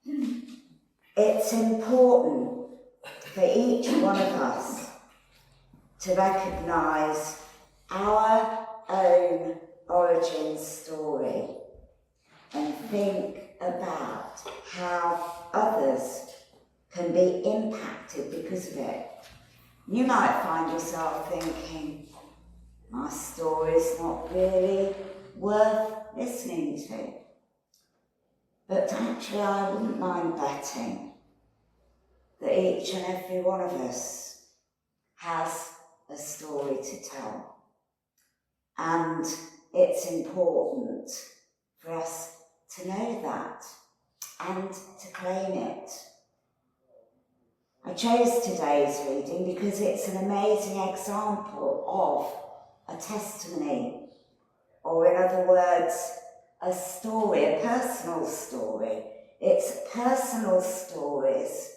it's important for each one of us to recognise our own origin story and think about how others can be impacted because of it. You might find yourself thinking, my story's not really worth listening to. But actually I wouldn't mind betting that each and every one of us has a story to tell. And it's important for us to know that and to claim it. I chose today's reading because it's an amazing example of a testimony, or in other words, a story, a personal story. It's personal stories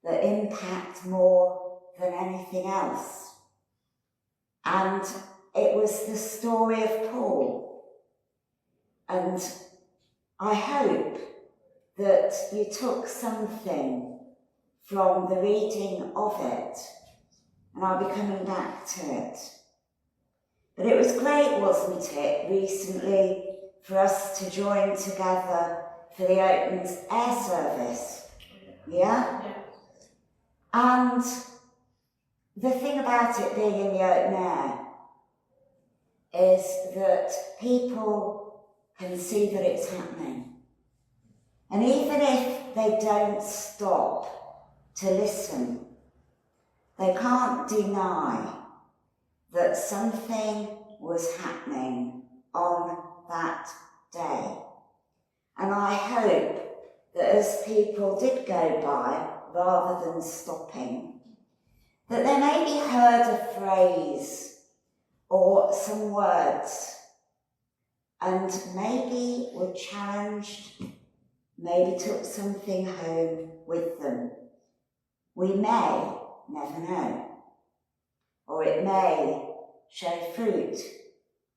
that impact more than anything else. And it was the story of Paul. And I hope that you took something from the reading of it, and I'll be coming back to it. But it was great, wasn't it, recently for us to join together for the open air service? Yeah? And the thing about it being in the open air is that people can see that it's happening. And even if they don't stop to listen, they can't deny that something was happening on that day. And I hope that as people did go by, rather than stopping, that they maybe heard a phrase or some words and maybe were challenged, maybe took something home with them. We may never know, or it may show fruit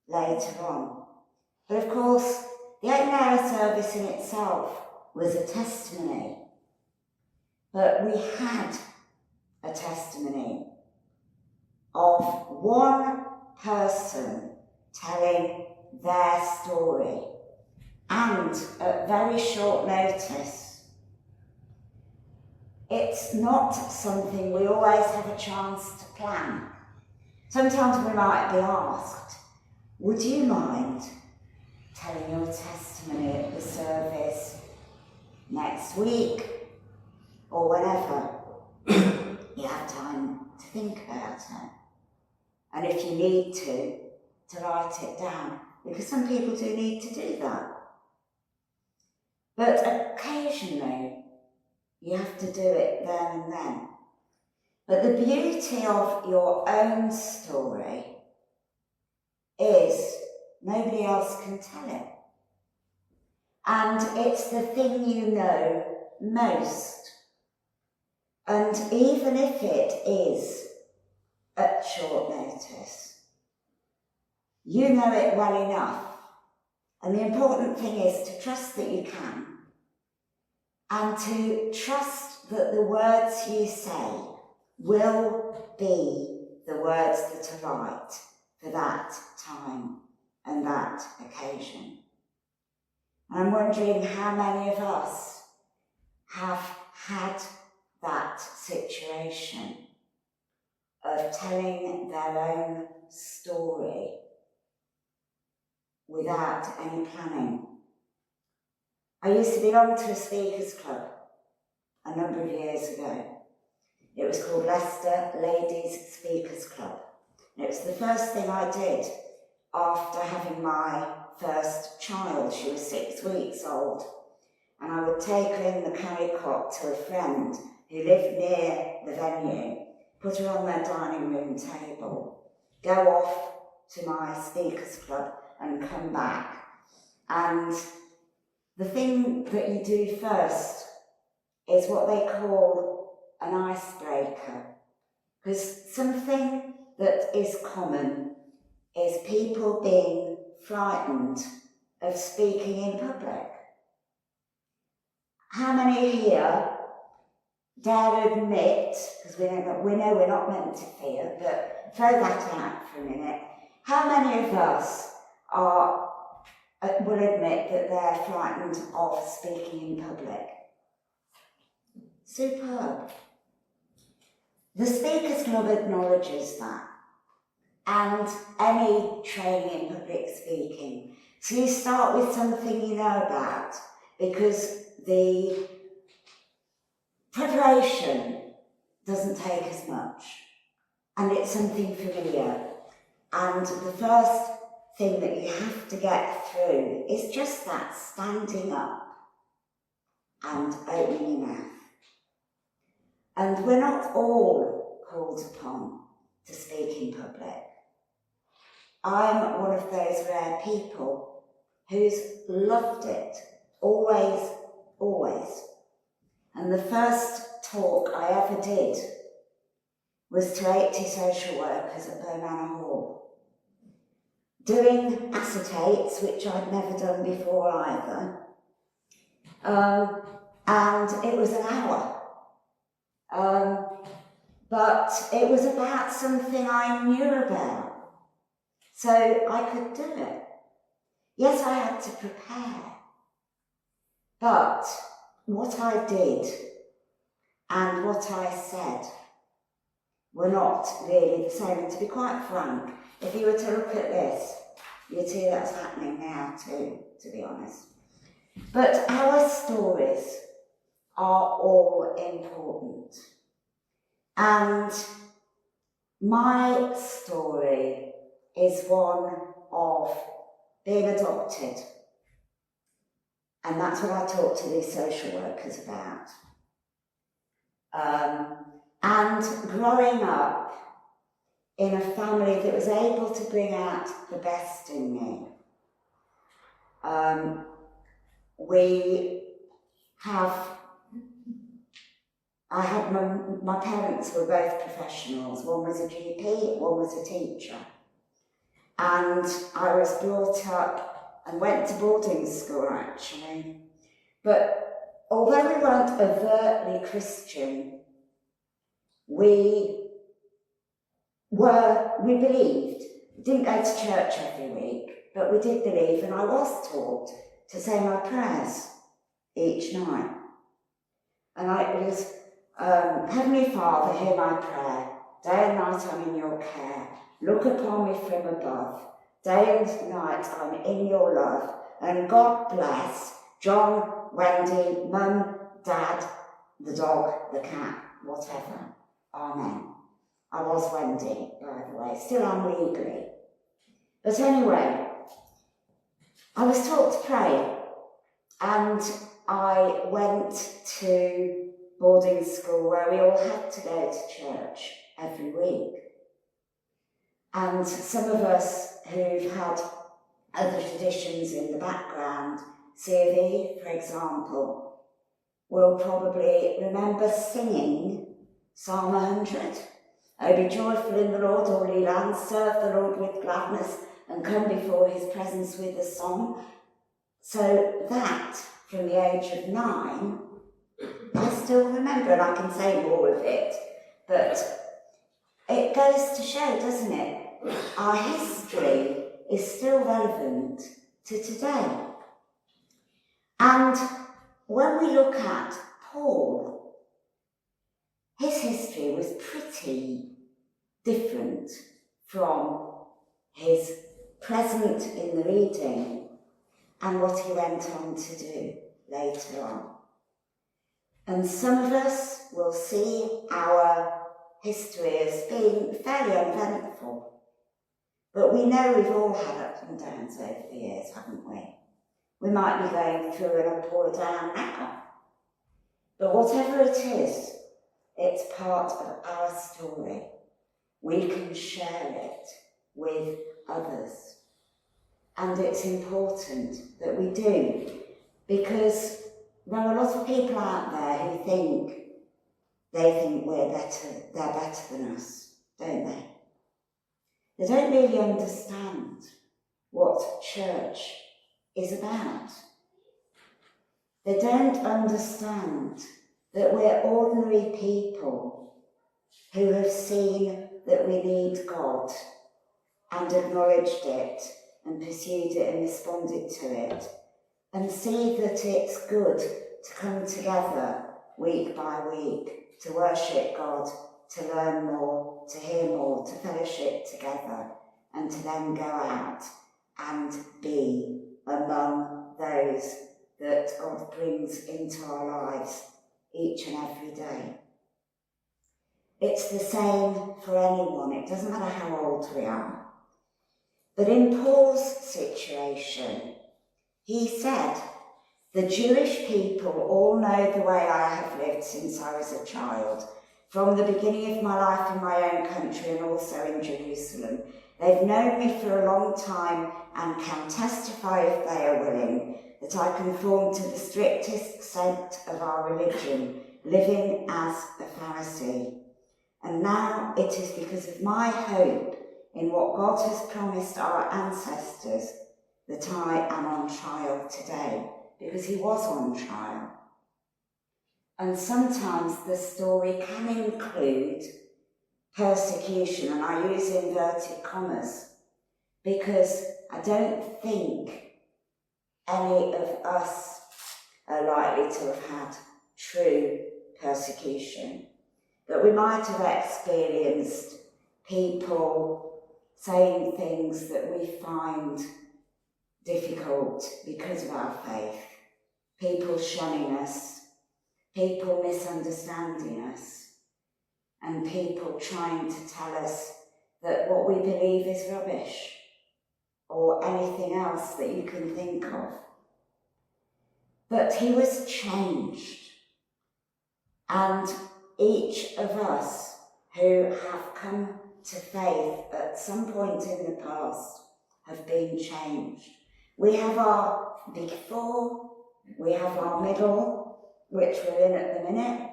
later on. But of course, the open air service in itself was a testimony. But we had a testimony of one person telling their story, and at very short notice. It's not something we always have a chance to plan. Sometimes we might be asked, would you mind telling your testimony at the service next week or whenever you have time to think about it? And if you need to write it down, because some people do need to do that. But occasionally, you have to do it there and then. But the beauty of your own story is nobody else can tell it. And it's the thing you know most. And even if it is at short notice, you know it well enough. And the important thing is to trust that you can, and to trust that the words you say will be the words that are right for that time and that occasion. And I'm wondering how many of us have had that situation of telling their own story without any planning. I used to belong to a speakers club a number of years ago. It was called Leicester Ladies Speakers Club. And it was the first thing I did after having my first child. She was 6 weeks old. And I would take her in the carry cot to a friend who lived near the venue, put her on their dining room table, go off to my speakers club and come back. And the thing that you do first is what they call an icebreaker. Because something that is common is people being frightened of speaking in public. how many here dare admit, because we know we're not meant to fear, but throw that out for a minute, how many of us will admit that they're frightened of speaking in public? Superb. The Speakers Club acknowledges that, and any training in public speaking. So you start with something you know about, because the preparation doesn't take as much, and it's something familiar. And the first thing that you have to get through is just that standing up and opening your mouth. And we're not all called upon to speak in public. I'm one of those rare people who's loved it, always, always. And the first talk I ever did was to 80 social workers at Verdon Hall, doing acetates, which I'd never done before either, and it was an hour. But it was about something I knew about, so I could do it. Yes, I had to prepare, but what I did and what I said were not really the same. And to be quite frank, if you were to look at this, you'd see that's happening now too, to be honest. But our stories are all important. And my story is one of being adopted. And that's what I talk to these social workers about. And growing up in a family that was able to bring out the best in me. My parents were both professionals. One was a GP, one was a teacher. And I was brought up and went to boarding school, actually. But although we weren't overtly Christian, we believed. We didn't go to church every week, but we did believe, and I was taught to say my prayers each night. And it was, Heavenly Father, hear my prayer. Day and night I'm in your care. Look upon me from above. Day and night I'm in your love. And God bless John, Wendy, Mum, Dad, the dog, the cat, whatever. Amen. I was Wendy, by the way. Still am legally. But anyway, I was taught to pray. And I went to boarding school where we all had to go to church every week. And some of us who've had other traditions in the background, C.V., for example, will probably remember singing Psalm 100. Oh, be joyful in the Lord, all ye lands, serve the Lord with gladness, and come before his presence with a song. So that, from the age of 9, I still remember, and I can say more of it, but it goes to show, doesn't it? Our history is still relevant to today. And when we look at Paul, his history was pretty different from his present in the reading and what he went on to do later on. And some of us will see our history as being fairly uneventful. But we know we've all had ups and downs over the years, haven't we? We might be going through an up or a down now. But whatever it is, it's part of our story. We can share it with others. And it's important that we do, because there are a lot of people out there who think they're better than us, don't they? They don't really understand what church is about. They don't understand that we're ordinary people who have seen that we need God and acknowledged it and pursued it and responded to it, and see that it's good to come together week by week, to worship God, to learn more, to hear more, to fellowship together, and to then go out and be among those that God brings into our lives each and every day. It's the same for anyone. It doesn't matter how old we are. But in Paul's situation, he said, the Jewish people all know the way I have lived since I was a child, from the beginning of my life in my own country and also in Jerusalem. They've known me for a long time and can testify, if they are willing, that I conform to the strictest sect of our religion, living as a Pharisee. And now it is because of my hope in what God has promised our ancestors that I am on trial today, because he was on trial. And sometimes the story can include persecution, and I use inverted commas, because I don't think any of us are likely to have had true persecution. But we might have experienced people saying things that we find difficult because of our faith, people shunning us, people misunderstanding us, and people trying to tell us that what we believe is rubbish, or anything else that you can think of. But he was changed, and each of us who have come to faith at some point in the past have been changed. We have our before, we have our middle, which we're in at the minute,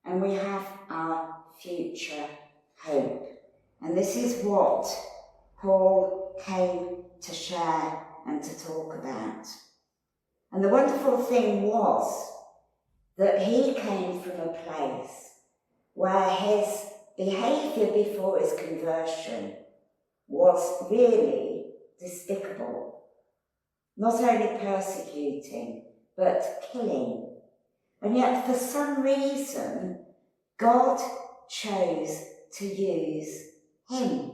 and we have our future hope. And this is what Paul came to share and to talk about. And the wonderful thing was that he came from a place where his behaviour before his conversion was really despicable. Not only persecuting, but killing. And yet, for some reason, God chose to use him.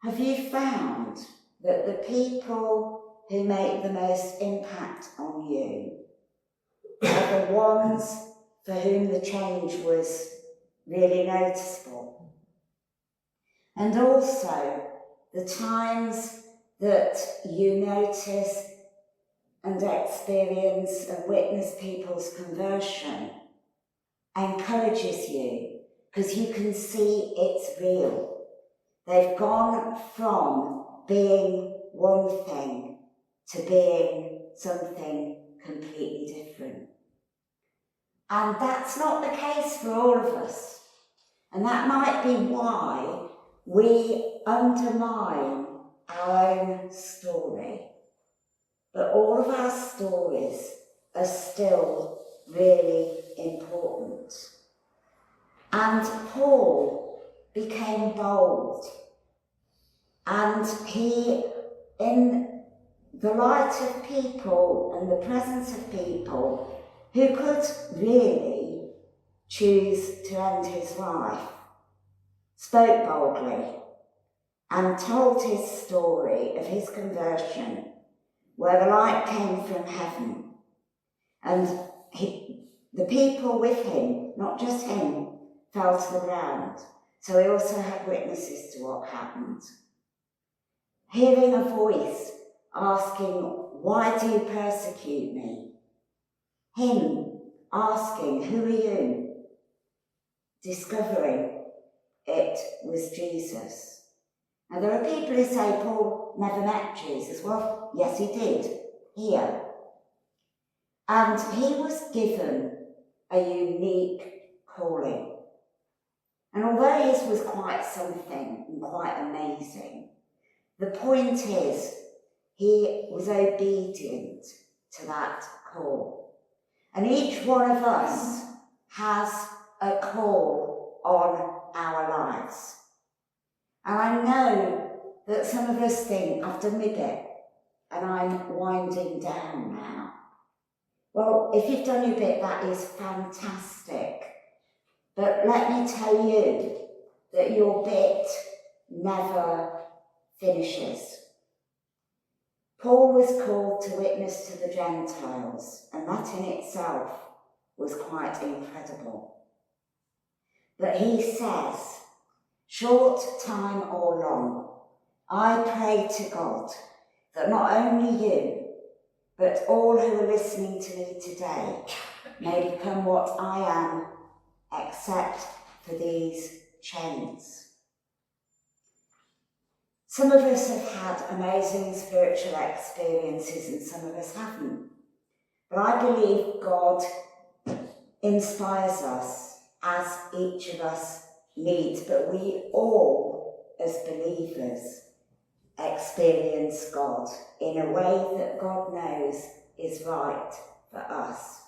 Have you found that the people who make the most impact on you are the ones for whom the change was really noticeable? And also, the times that you notice and experience and witness people's conversion encourages you, because you can see it's real. They've gone from being one thing to being something completely different. And that's not the case for all of us. And that might be why we undermine our own story. But all of our stories are still really important. And Paul became bold. And he, in the light of people and the presence of people who could really choose to end his life, spoke boldly and told his story of his conversion, where the light came from heaven. And the people with him, not just him, fell to the ground. So he also had witnesses to what happened. Hearing a voice asking, "Why do you persecute me?" Him asking, "Who are you?" Discovering it was Jesus. And there are people who say Paul never met Jesus. Well, yes, he did, here. And he was given a unique calling. And although his was quite something and quite amazing, the point is he was obedient to that call. And each one of us has a call on our lives. And I know that some of us think, I've done my bit and I'm winding down now. Well, if you've done your bit, that is fantastic. But let me tell you that your bit never finishes. Paul was called to witness to the Gentiles, and that in itself was quite incredible. But he says, short time or long, I pray to God that not only you, but all who are listening to me today may become what I am, except for these chains. Some of us have had amazing spiritual experiences and some of us haven't. But I believe God inspires us as each of us needs, but we all, as believers, experience God in a way that God knows is right for us.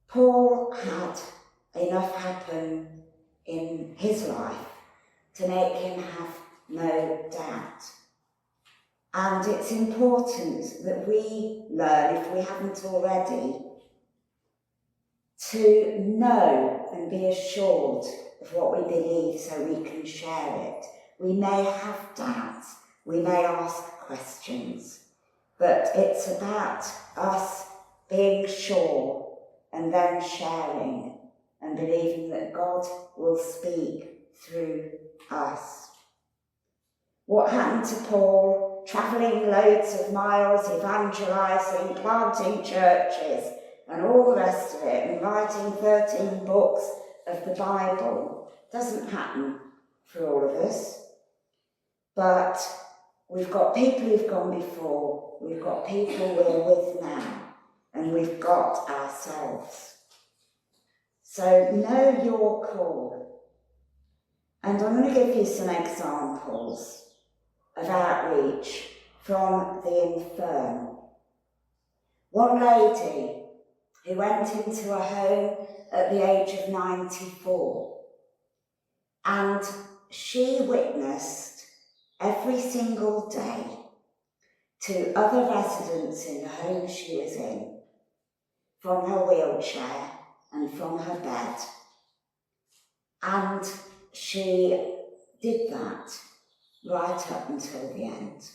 Paul had enough happen in his life to make him have no doubt. And it's important that we learn, if we haven't already, to know and be assured of what we believe so we can share it. We may have doubts, we may ask questions, but it's about us being sure and then sharing and believing that God will speak through us. What happened to Paul? Travelling loads of miles, evangelising, planting churches and all the rest of it, and writing 13 books of the Bible doesn't happen for all of us. But we've got people who've gone before, we've got people we're with now, and we've got ourselves. So know your call. And I'm going to give you some examples of outreach from the infirm. One lady who went into a home at the age of 94, and she witnessed every single day to other residents in the home she was in, from her wheelchair and from her bed. And she did that right up until the end.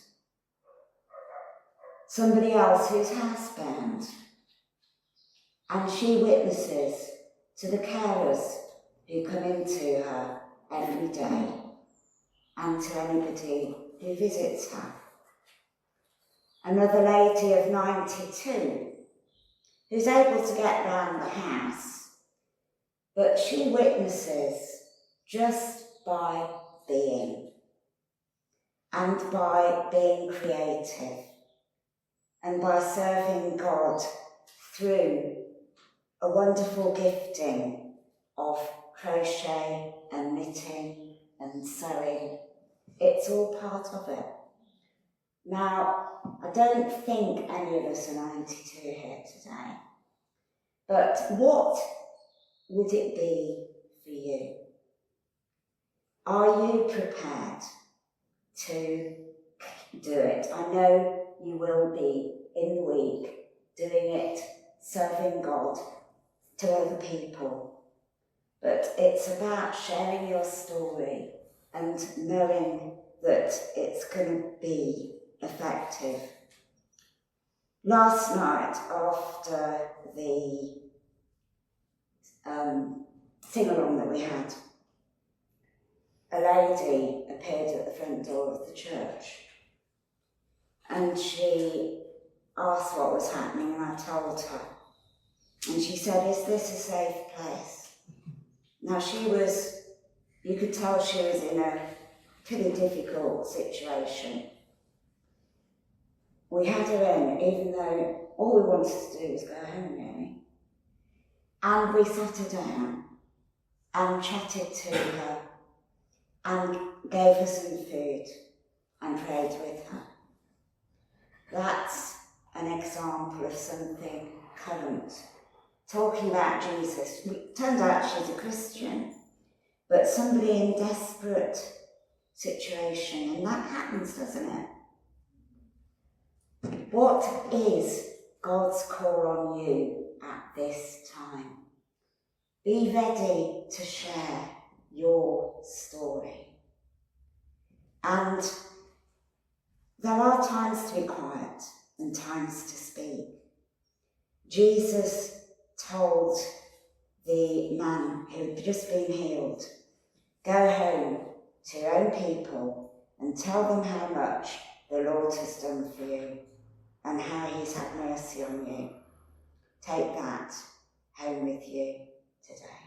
Somebody else who's housebound, and she witnesses to the carers who come into her every day and to anybody who visits her. Another lady of 92 who's able to get round the house, but she witnesses just by being, and by being creative, and by serving God through a wonderful gifting of crochet and knitting and sewing. It's all part of it. Now, I don't think any of us are 92 here today, but what would it be for you? Are you prepared to do it? I know you will be in the week doing it, serving God to other people, but it's about sharing your story and knowing that it's going to be effective. Last night, after the sing-along that we had, a lady appeared at the front door of the church, and she asked what was happening, and I told her. And she said, "Is this a safe place?" Now you could tell she was in a pretty difficult situation. We had her in, even though all we wanted to do was go home, really. And we sat her down and chatted to her and gave her some food and prayed with her. That's an example of something current, talking about Jesus. It turned out she's a Christian, but somebody in desperate situation, and that happens, doesn't it? What is God's call on you at this time? Be ready to share your story. And there are times to be quiet and times to speak. Jesus told the man who had just been healed, go home to your own people and tell them how much the Lord has done for you and how he's had mercy on you. Take that home with you today.